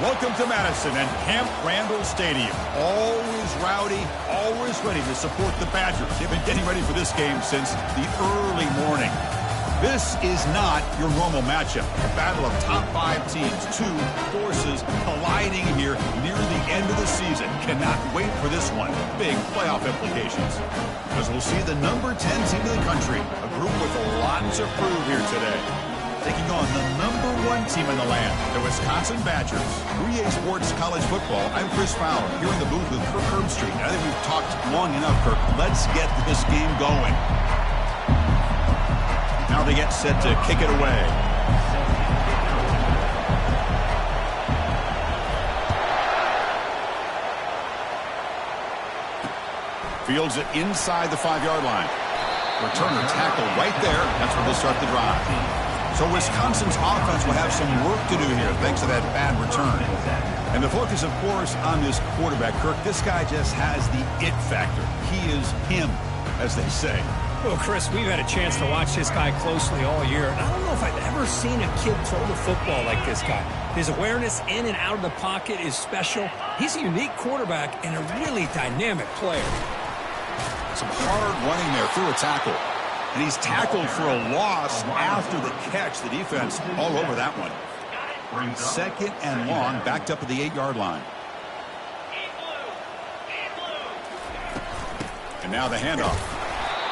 Welcome to Madison and Camp Randall Stadium. Always rowdy, always ready to support the Badgers. They've been getting ready for this game since the early morning. This is not your normal matchup. A battle of top 5 teams, 2 forces colliding here near the end of the season. Cannot wait for this one. Big playoff implications. Because we'll see the number 10 team in the country, a group with a lot to prove here today, taking on the number 1 team in the land, the Wisconsin Badgers. 3A Sports College Football, I'm Chris Fowler, here in the booth with Kirk Herbstreit. I think we've talked long enough, Kirk. Let's get this game going. Now they get set to kick it away. Fields it inside the 5-yard line. Returner tackle right there. That's where they'll start the drive. So Wisconsin's offense will have some work to do here thanks to that bad return. And the focus, of course, on this quarterback, Kirk. This guy just has the it factor. He is him, as they say. Well, Chris, we've had a chance to watch this guy closely all year, and I don't know if I've ever seen a kid throw the football like this guy. His awareness in and out of the pocket is special. He's a unique quarterback and a really dynamic player. Some hard running there through a tackle. And he's tackled for a loss after the catch. The defense all over that one. 2nd and long, backed up at the 8-yard line. And now the handoff.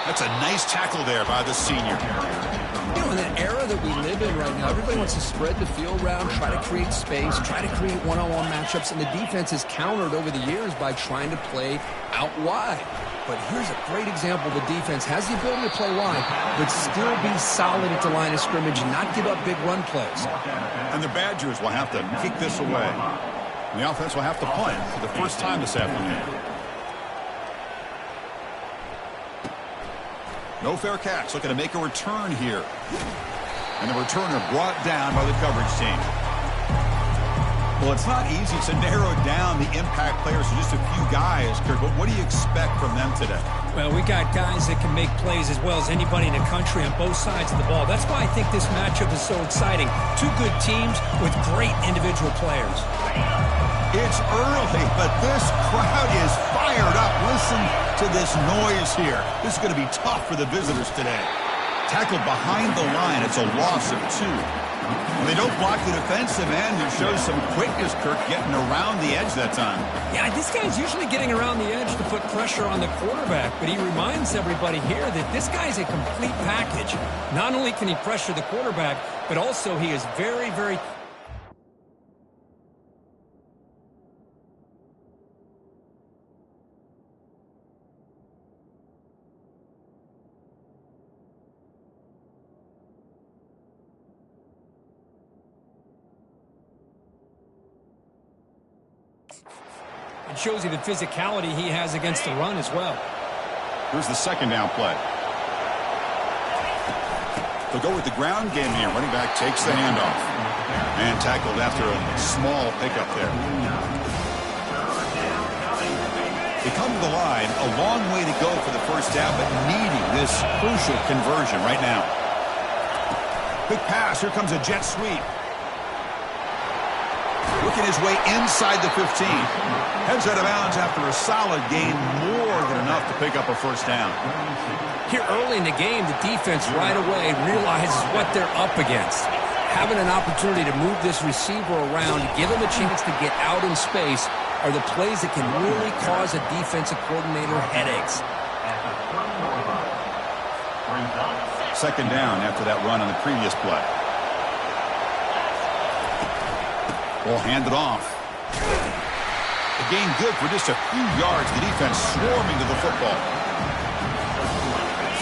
That's a nice tackle there by the senior. You know, in that era that we live in right now, everybody wants to spread the field around, try to create space, try to create one-on-one matchups, and the defense has countered over the years by trying to play out wide. But here's a great example. The defense has the ability to play wide, but still be solid at the line of scrimmage and not give up big run plays. And the Badgers will have to kick this away. And the offense will have to punt for the first time this afternoon. No fair catch, looking to make a return here. And the returner brought down by the coverage team. Well, it's not easy to narrow down the impact players to just a few guys, Kirk, but what do you expect from them today? Well, we got guys that can make plays as well as anybody in the country on both sides of the ball. That's why I think this matchup is so exciting. 2 good teams with great individual players. It's early, but this crowd is fired up. Listen to this noise here. This is going to be tough for the visitors today. Tackled behind the line. It's a loss of 2. When they don't block the defensive end, it shows some quickness, Kirk, getting around the edge that time. Yeah, this guy's usually getting around the edge to put pressure on the quarterback, but he reminds everybody here that this guy's a complete package. Not only can he pressure the quarterback, but also he is very, very... It shows you the physicality he has against the run as well. Here's the 2nd down play. They'll go with the ground game here. Running back takes the handoff. And tackled after a small pickup there. They come to the line. A long way to go for the first down, but needing this crucial conversion right now. Quick pass. Here comes a jet sweep. Looking his way inside the 15. Heads out of bounds after a solid gain, more than enough to pick up a first down. Here early in the game, the defense right away realizes what they're up against. Having an opportunity to move this receiver around, to give him a chance to get out in space, are the plays that can really cause a defensive coordinator headaches. 2nd down after that run on the previous play. Ball handed off. The gain good for just a few yards. The defense swarming to the football.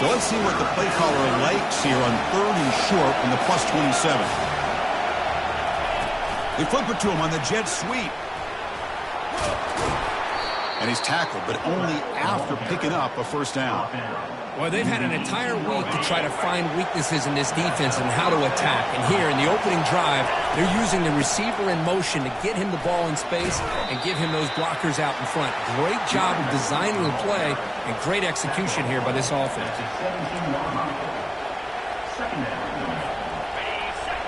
So let's see what the play caller likes here on 3rd and short in the +27. They flip it to him on the jet sweep. And he's tackled, but only after picking up a first down. Well, they've had an entire week to try to find weaknesses in this defense and how to attack. And here in the opening drive, they're using the receiver in motion to get him the ball in space and give him those blockers out in front. Great job of designing the play and great execution here by this offense.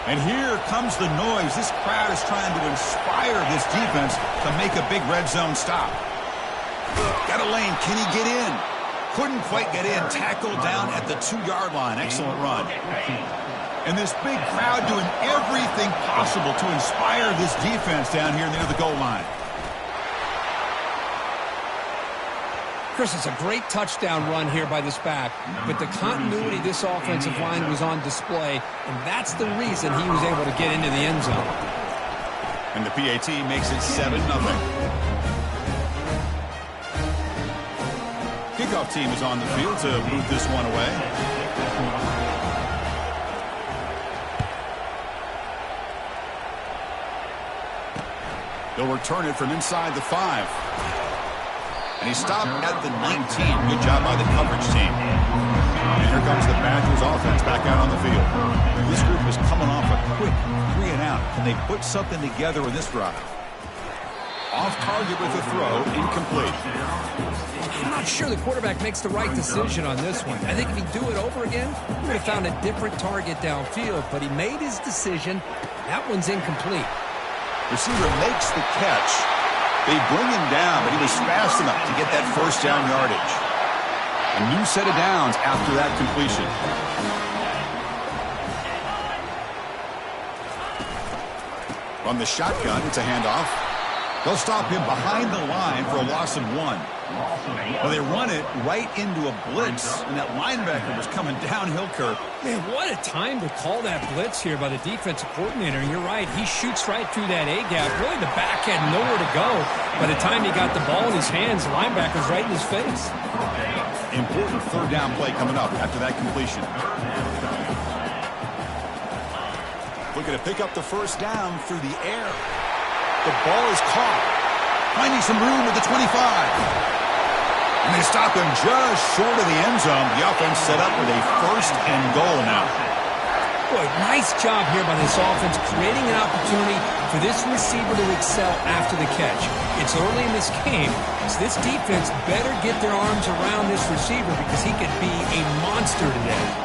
And here comes the noise. This crowd is trying to inspire this defense to make a big red zone stop. Got a lane. Can he get in? Couldn't quite get in. Tackled down at the 2-yard line. Excellent run. And this big crowd doing everything possible to inspire this defense down here near the goal line. Chris, it's a great touchdown run here by this back, but the continuity of this offensive line was on display, and that's the reason he was able to get into the end zone. And the PAT makes it 7-0. Kickoff team is on the field to move this one away. They'll return it from inside the 5. And he stopped at the 19. Good job by the coverage team. And here comes the Badgers offense back out on the field. This group is coming off a quick 3-and-out. Can they put something together in this drive? Off target with a throw, incomplete. I'm not sure the quarterback makes the right decision on this one. I think if he'd do it over again, he would have found a different target downfield, but he made his decision. That one's incomplete. Receiver makes the catch. They bring him down, but he was fast enough to get that first down yardage. A new set of downs after that completion. From the shotgun, it's a handoff. They'll stop him behind the line for a loss of 1. Well, they run it right into a blitz, and that linebacker was coming downhill, Kirk. Man, what a time to call that blitz here by the defensive coordinator. And you're right, he shoots right through that A-gap. Really, the back had nowhere to go. By the time he got the ball in his hands, the linebacker's right in his face. Important third down play coming up after that completion. Looking to pick up the first down through the air. The ball is caught. Finding some room at the 25. And they stop him just short of the end zone. The offense set up with a first and goal now. Boy, nice job here by this offense, creating an opportunity for this receiver to excel after the catch. It's early in this game, so this defense better get their arms around this receiver because he could be a monster today.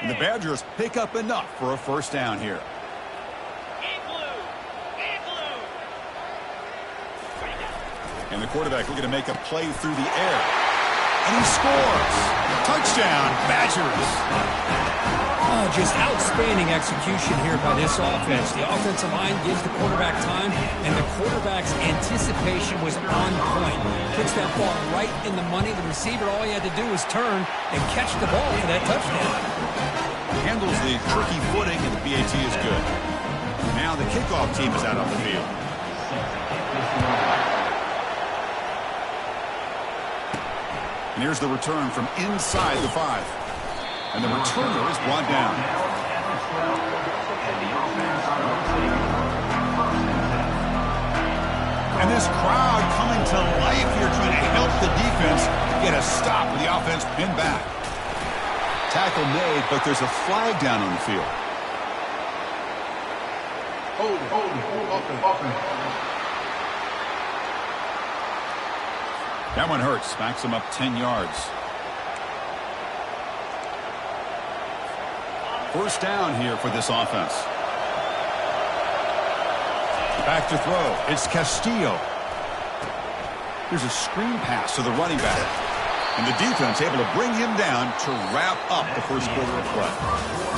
And the Badgers pick up enough for a first down here. And the quarterback looking to make a play through the air. And he scores. Touchdown, Badgers. Oh, just outstanding execution here by this offense. The offensive line gives the quarterback time, and the quarterback's anticipation was on point. Puts that ball right in the money. The receiver, all he had to do was turn and catch the ball for that touchdown. Handles the tricky footing, and the PAT is good. Now the kickoff team is out on the field. And here's the return from inside the 5. And the returner is brought down. And this crowd coming to life here, trying to help the defense get a stop with the offense pinned back. Tackle made, but there's a flag down on the field. Hold it. That one hurts. Backs him up 10 yards. First down here for this offense. Back to throw. It's Castillo. Here's a screen pass to the running back. And the defense able to bring him down to wrap up the first quarter of play.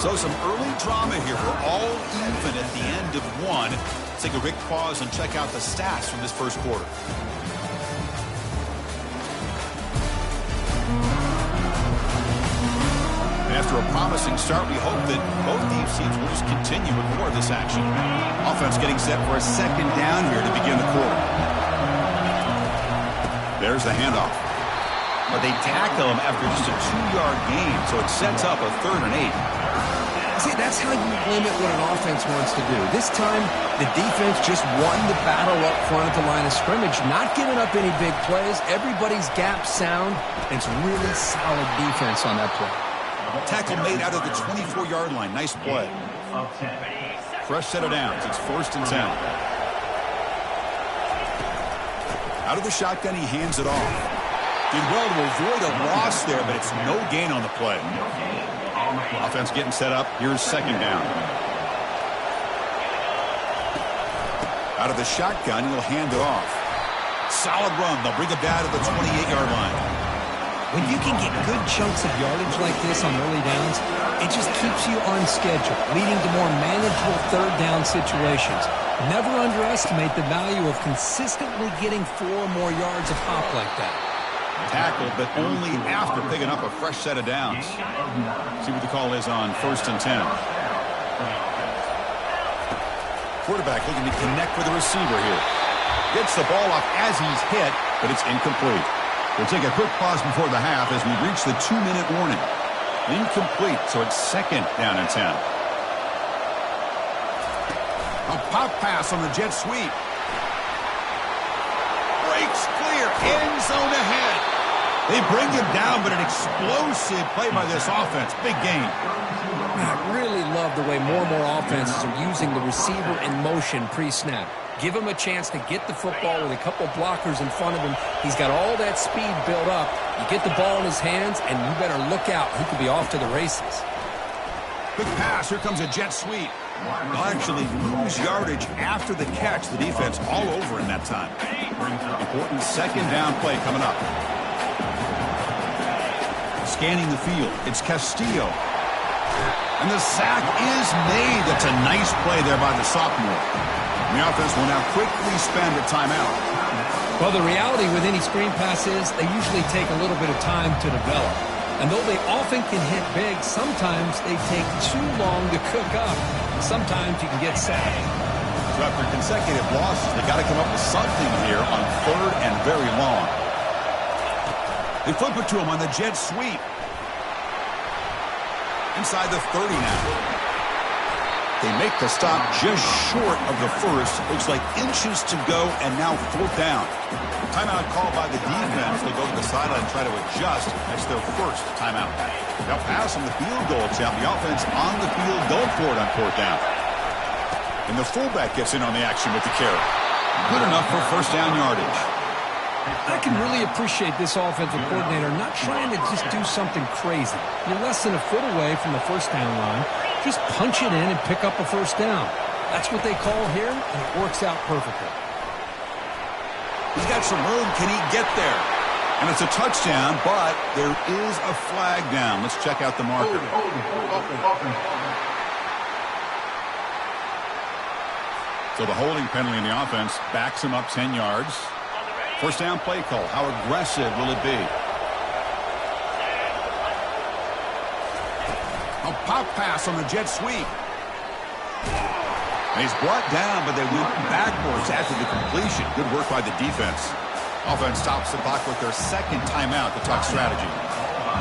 So some early drama here. We're all even at the end of one. Let's take a quick pause and check out the stats from this first quarter. After a promising start, we hope that both these teams will just continue with more of this action. Offense getting set for a second down here to begin the quarter. There's the handoff. But they tackle him after just a 2-yard gain, so it sets up a 3rd and 8. See, that's how you limit what an offense wants to do. This time, the defense just won the battle up front at the line of scrimmage, not giving up any big plays. Everybody's gap sound. It's really solid defense on that play. Tackle made out of the 24-yard line. Nice play. Fresh set of downs. It's 1st and 10. Out of the shotgun, he hands it off. Did well to avoid a loss there, but it's no gain on the play. Offense getting set up. Here's 2nd down. Out of the shotgun, he'll hand it off. Solid run. They'll bring it down to the 28-yard line. When you can get good chunks of yardage like this on early downs, it just keeps you on schedule, leading to more manageable 3rd down situations. Never underestimate the value of consistently getting 4 more yards of hop like that. Tackled, but only after picking up a fresh set of downs. See what the call is on 1st and 10. Quarterback looking to connect with the receiver here. Gets the ball off as he's hit, but it's incomplete. We'll take a quick pause before the half as we reach the 2-minute warning. Incomplete, so it's 2nd down and 10. A pop pass on the jet sweep. Breaks clear, end zone ahead. They bring him down, but an explosive play by this offense. Big gain. I really love the way more and more offenses are using the receiver in motion pre-snap. Give him a chance to get the football with a couple blockers in front of him. He's got all that speed built up. You get the ball in his hands, and you better look out. He could be off to the races. Quick pass. Here comes a jet sweep. They'll actually lose yardage after the catch. The defense all over in that time. Important 2nd down play coming up. Scanning the field. It's Castillo. And the sack is made. That's a nice play there by the sophomore. The offense will now quickly spend a timeout. Well, the reality with any screen pass is they usually take a little bit of time to develop. And though they often can hit big, sometimes they take too long to cook up. Sometimes you can get sacked. So after consecutive losses, they got to come up with something here on 3rd and very long. They flip it to him on the jet sweep. Inside the 30 now. They make the stop just short of the first. Looks like inches to go, and now 4th down. Timeout called by the defense. They go to the sideline and try to adjust. That's their first timeout. They'll pass on the field goal attempt. The offense on the field going for it on 4th down. And the fullback gets in on the action with the carry. Good enough for 1st down yardage. I can really appreciate this offensive coordinator not trying to just do something crazy. You're less than a foot away from the 1st down line. Just punch it in and pick up a 1st down. That's what they call here, and it works out perfectly. He's got some room. Can he get there? And it's a touchdown, but there is a flag down. Let's check out the marker. So the holding penalty in the offense backs him up 10 yards. 1st down play call. How aggressive will it be? A pop pass on the jet sweep. And he's brought down, but they went backwards after the completion. Good work by the defense. Offense stops the clock with their 2nd timeout to talk strategy.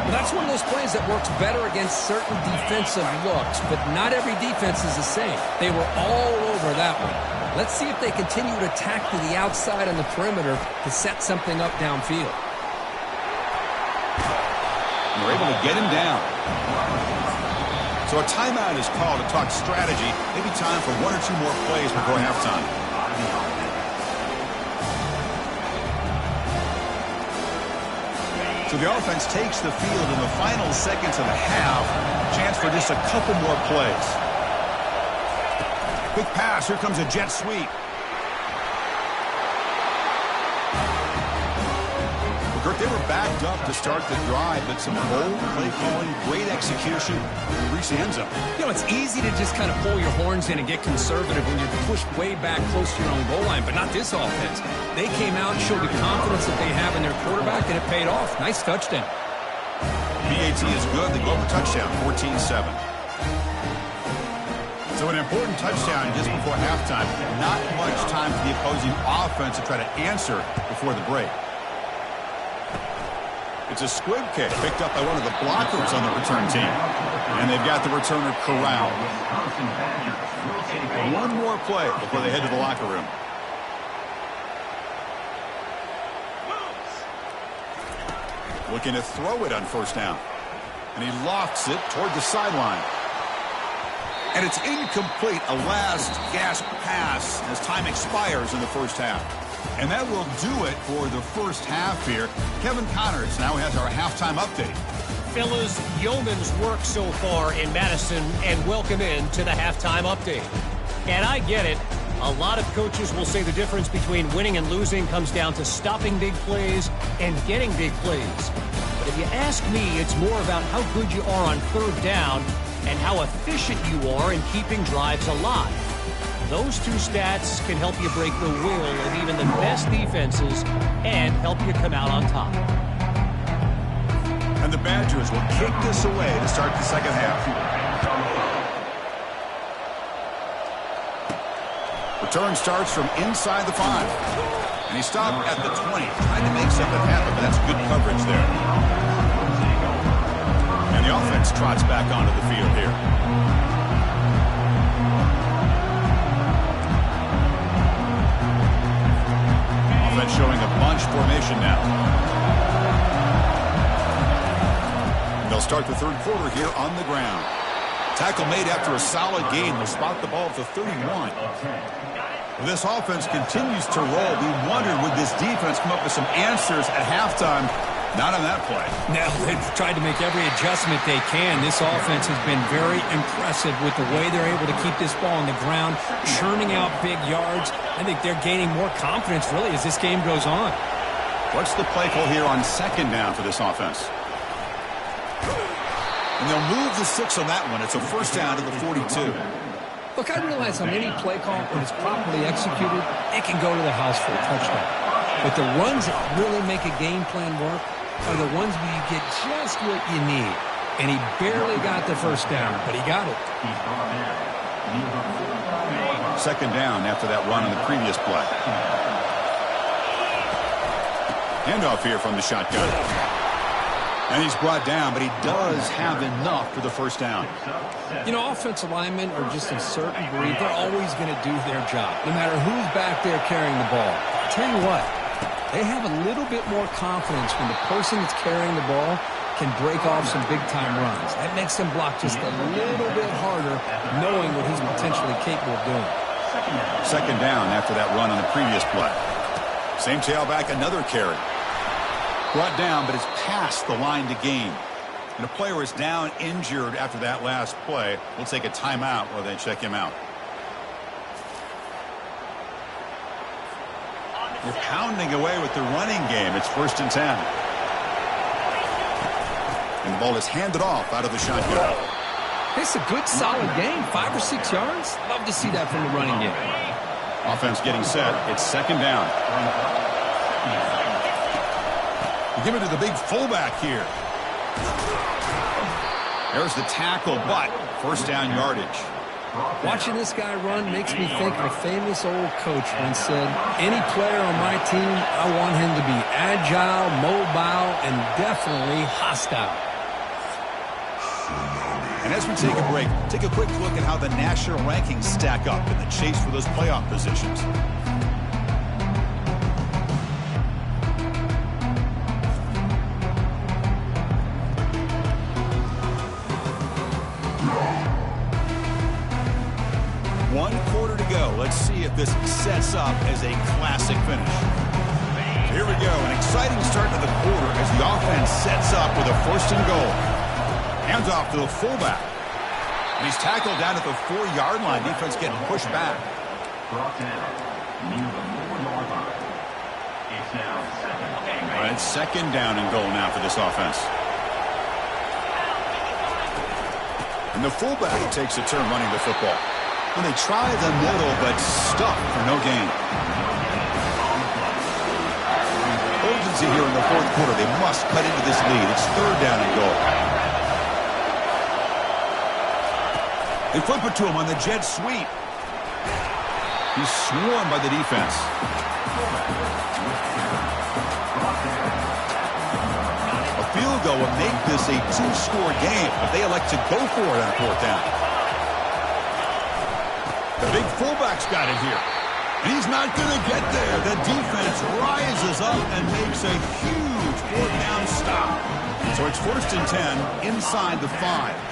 Well, that's one of those plays that works better against certain defensive looks, but not every defense is the same. They were all over that one. Let's see if they continue to attack to the outside on the perimeter to set something up downfield. They're able to get him down. So a timeout is called to talk strategy. Maybe time for 1 or 2 more plays before halftime. So the offense takes the field in the final seconds of the half. Chance for just a couple more plays. Quick pass. Here comes a jet sweep. Kirk, they were backed up to start the drive, but some bold play calling, great execution, and reach the end zone. You know, it's easy to just kind of pull your horns in and get conservative when you're pushed way back close to your own goal line, but not this offense. They came out and showed the confidence that they have in their quarterback, and it paid off. Nice touchdown. PAT is good. They go for touchdown, 14-7. So an important touchdown just before halftime. Not much time for the opposing offense to try to answer before the break. It's a squib kick picked up by one of the blockers on the return team. And they've got the returner corralled. One more play before they head to the locker room. Looking to throw it on first down. And he lofts it toward the sideline. And it's incomplete, a last gasp pass as time expires in the first half. And that will do it for the first half here. Kevin Connors now has our halftime update. Fellas, yeoman's work so far in Madison, and welcome in to the halftime update. And I get it. A lot of coaches will say the difference between winning and losing comes down to stopping big plays and getting big plays. But if you ask me, it's more about how good you are on third down and how efficient you are in keeping drives alive. Those two stats can help you break the will of even the best defenses and help you come out on top. And the Badgers will kick this away to start the second half. Return starts from inside the 5. And he stopped at the 20, trying to make something happen, but that's good coverage there. And the offense trots back onto the field here. Offense showing a bunch formation now. And they'll start the third quarter here on the ground. Tackle made after a solid gain. They'll spot the ball at the 31. This offense continues to roll. We wondered, would this defense come up with some answers at halftime? Not on that play. Now, they've tried to make every adjustment they can. This offense has been very impressive with the way they're able to keep this ball on the ground, churning out big yards. I think they're gaining more confidence, really, as this game goes on. What's the play call here on second down for this offense? And they'll move the 6 on that one. It's a first down to the 42. Look, I realize on any play call, when it's properly executed, it can go to the house for a touchdown. But the runs that really make a game plan work are the ones where you get just what you need. And he barely got the first down, but he got it. Second down after that run on the previous play. Handoff here from the shotgun. And he's brought down, but he does have enough for the first down. You know, offensive linemen are just a certain breed. They're always going to do their job, no matter who's back there carrying the ball. I'll tell you what, they have a little bit more confidence when the person that's carrying the ball can break off some big-time runs. That makes them block just a little bit harder, knowing what he's potentially capable of doing. Second down after that run on the previous play. Same tailback, another carry. Brought down, but it's past the line to gain. And the player is down injured after that last play. We'll take a timeout while they check him out. They're pounding away with the running game. It's 1st and 10. And the ball is handed off out of the shotgun. It's a good, solid game. 5 or 6 yards. Love to see that from the running game. Offense getting set. It's second down. Give it to the big fullback here. There's the tackle, but first down yardage. Watching this guy run makes me think of a famous old coach once said, any player on my team, I want him to be agile, mobile, and definitely hostile. And as we take a break, take a quick look at how the national rankings stack up in the chase for those playoff positions. Let's see if this sets up as a classic finish. Here we go, an exciting start to the quarter as the offense sets up with a 1st and goal. Hands off to the fullback. And he's tackled down at the 4-yard line. Defense getting pushed back. All right, second down and goal now for this offense. And the fullback takes a turn running the football. And they try the middle, but stuck for no gain. Urgency here in the 4th quarter. They must cut into this lead. It's 3rd down and goal. They flip it to him on the jet sweep. He's swarmed by the defense. A go and make this a two-score game, but they elect to go for it on fourth down. The big fullback's got it here. And he's not going to get there. The defense rises up and makes a huge fourth down stop. So it's 1st and 10 inside the 5.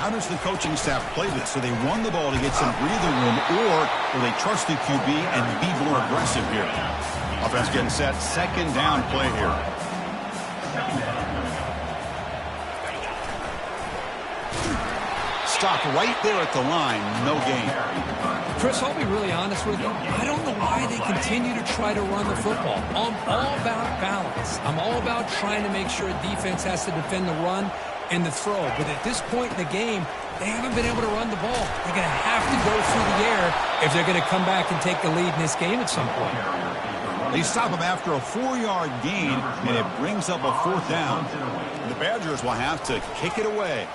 How does the coaching staff play this? So they run the ball to get some breathing room, or will they trust the QB and be more aggressive here? Offense getting set. 2nd down play here. Stop right there at the line. No gain. Chris, I'll be really honest with you. I don't know why they continue to try to run the football. I'm all about balance. I'm all about trying to make sure a defense has to defend the run and the throw. But at this point in the game, they haven't been able to run the ball. They're going to have to go through the air if they're going to come back and take the lead in this game at some point. They stop him after a 4-yard gain, and it brings up a 4th down. The Badgers will have to kick it away.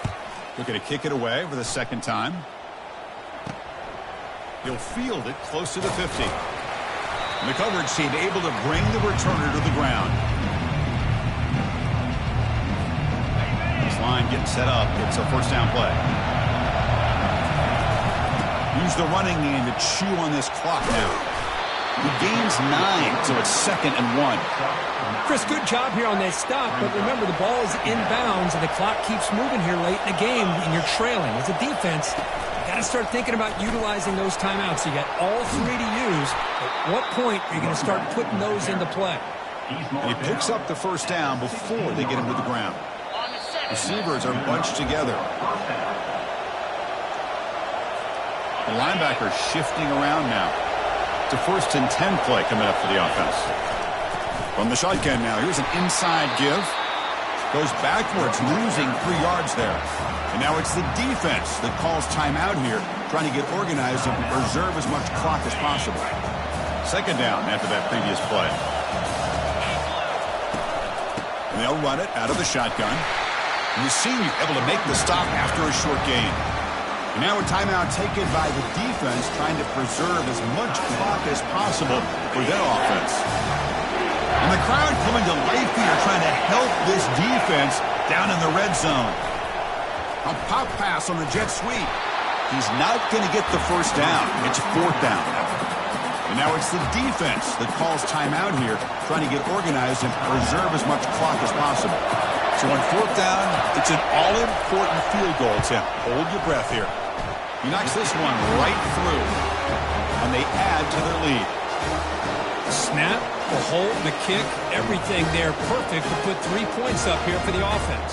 They're going to kick it away for the 2nd time. He'll field it close to the 50. And the coverage team able to bring the returner to the ground. This line getting set up. It's a 1st down play. Use the running game to chew on this clock now. He gains 9, so it's 2nd and 1. Chris, good job here on that stop, but remember the ball is inbounds and the clock keeps moving here late in the game and you're trailing. As a defense, you got to start thinking about utilizing those timeouts. You got all 3 to use. At what point are you going to start putting those into play? And he picks up the 1st down before they get him to the ground. Receivers are bunched together. The linebacker shifting around now. It's a 1st and 10 play coming up for the offense. From the shotgun now, here's an inside give. Goes backwards, losing 3 yards there. And now it's the defense that calls timeout here, trying to get organized and preserve as much clock as possible. 2nd down after that previous play. And they'll run it out of the shotgun. And the senior able to make the stop after a short gain. And now a timeout taken by the defense, trying to preserve as much clock as possible for their offense. And the crowd coming to life here, trying to help this defense down in the red zone. A pop pass on the jet sweep. He's not going to get the 1st down. It's 4th down. And now it's the defense that calls timeout here, trying to get organized and preserve as much clock as possible. So on 4th down, it's an all-important field goal attempt. Hold your breath here. He knocks this one right through, and they add to their lead. The snap, the hold, the kick, everything there perfect to put 3 points up here for the offense.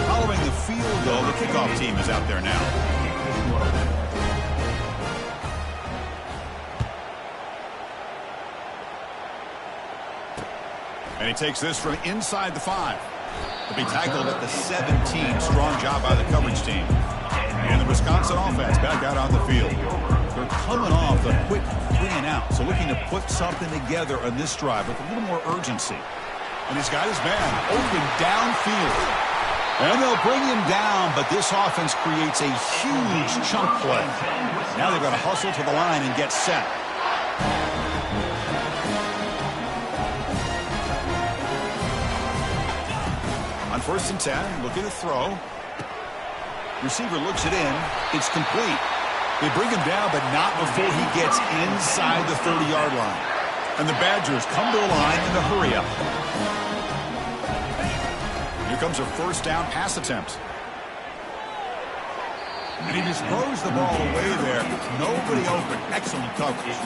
Following the field goal, the kickoff team is out there now. And he takes this from inside the 5. He'll be tackled at the 17. Strong job by the coverage team. And the Wisconsin offense back out on the field. They're coming off a quick 3 and out, so looking to put something together on this drive with a little more urgency. And he's got his man open downfield. And they'll bring him down, but this offense creates a huge chunk play. Now they're going to hustle to the line and get set. On 1st and 10, looking to throw. Receiver looks it in. It's complete. They bring him down, but not before he gets inside the 30-yard line. And the Badgers come to the line in a hurry up. Here comes a 1st down pass attempt. And he just throws the ball away there. Nobody open. Excellent coverage.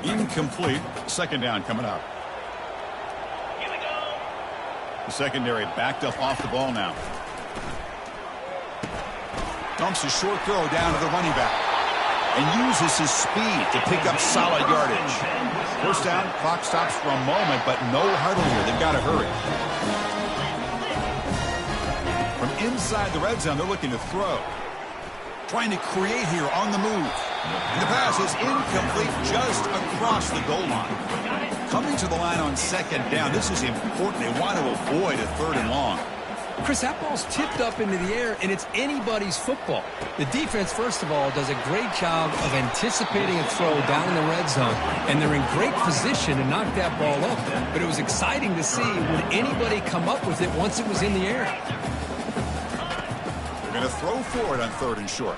Incomplete. 2nd down coming up. The secondary backed up off the ball now. Dumps a short throw down to the running back. And uses his speed to pick up solid yardage. 1st down, clock stops for a moment, but no huddle here. They've got to hurry. From inside the red zone, they're looking to throw. Trying to create here on the move. And the pass is incomplete just across the goal line. Coming to the line on 2nd down. This is important. They want to avoid a 3rd and long. Chris, that ball's tipped up into the air, and it's anybody's football. The defense, first of all, does a great job of anticipating a throw down in the red zone, and they're in great position to knock that ball up. But it was exciting to see, would anybody come up with it once it was in the air? They're going to throw for it on 3rd and short.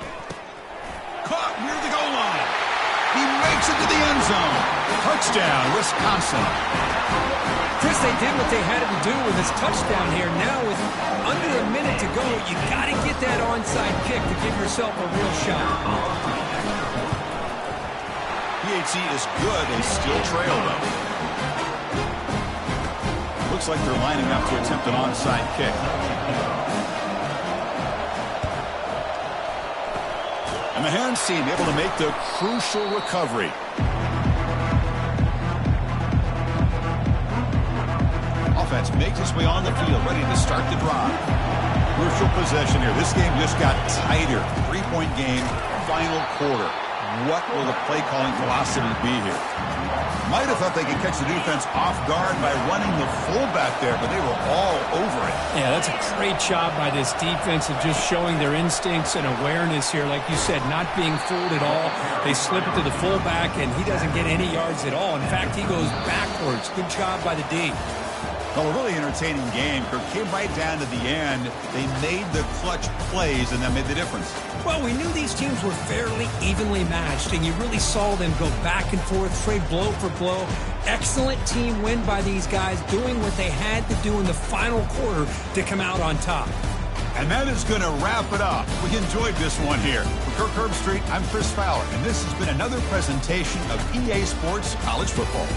Caught near the goal line. He makes it to the end zone. Touchdown, Wisconsin. Chris, they did what they had to do with this touchdown here. Now with under a minute to go, you got to get that onside kick to give yourself a real shot. PAT is good. They still trail, though. Looks like they're lining up to attempt an onside kick. And the hands team able to make the crucial recovery. Offense makes its way on the field, ready to start the drive. Crucial possession here. This game just got tighter. 3-point game, final quarter. What will the play calling philosophy be here? Might have thought they could catch the defense off guard by running the fullback there, but they were all over it. Yeah, that's a great job by this defense of just showing their instincts and awareness here. Like you said, not being fooled at all. They slip it to the fullback, and he doesn't get any yards at all. In fact, he goes backwards. Good job by the D. Well, a really entertaining game. Kirk came right down to the end. They made the clutch plays, and that made the difference. Well, we knew these teams were fairly evenly matched, and you really saw them go back and forth, trade blow for blow. Excellent team win by these guys, doing what they had to do in the final quarter to come out on top. And that is going to wrap it up. We enjoyed this one here. For Kirk Herbstreit, I'm Chris Fowler, and this has been another presentation of EA Sports College Football.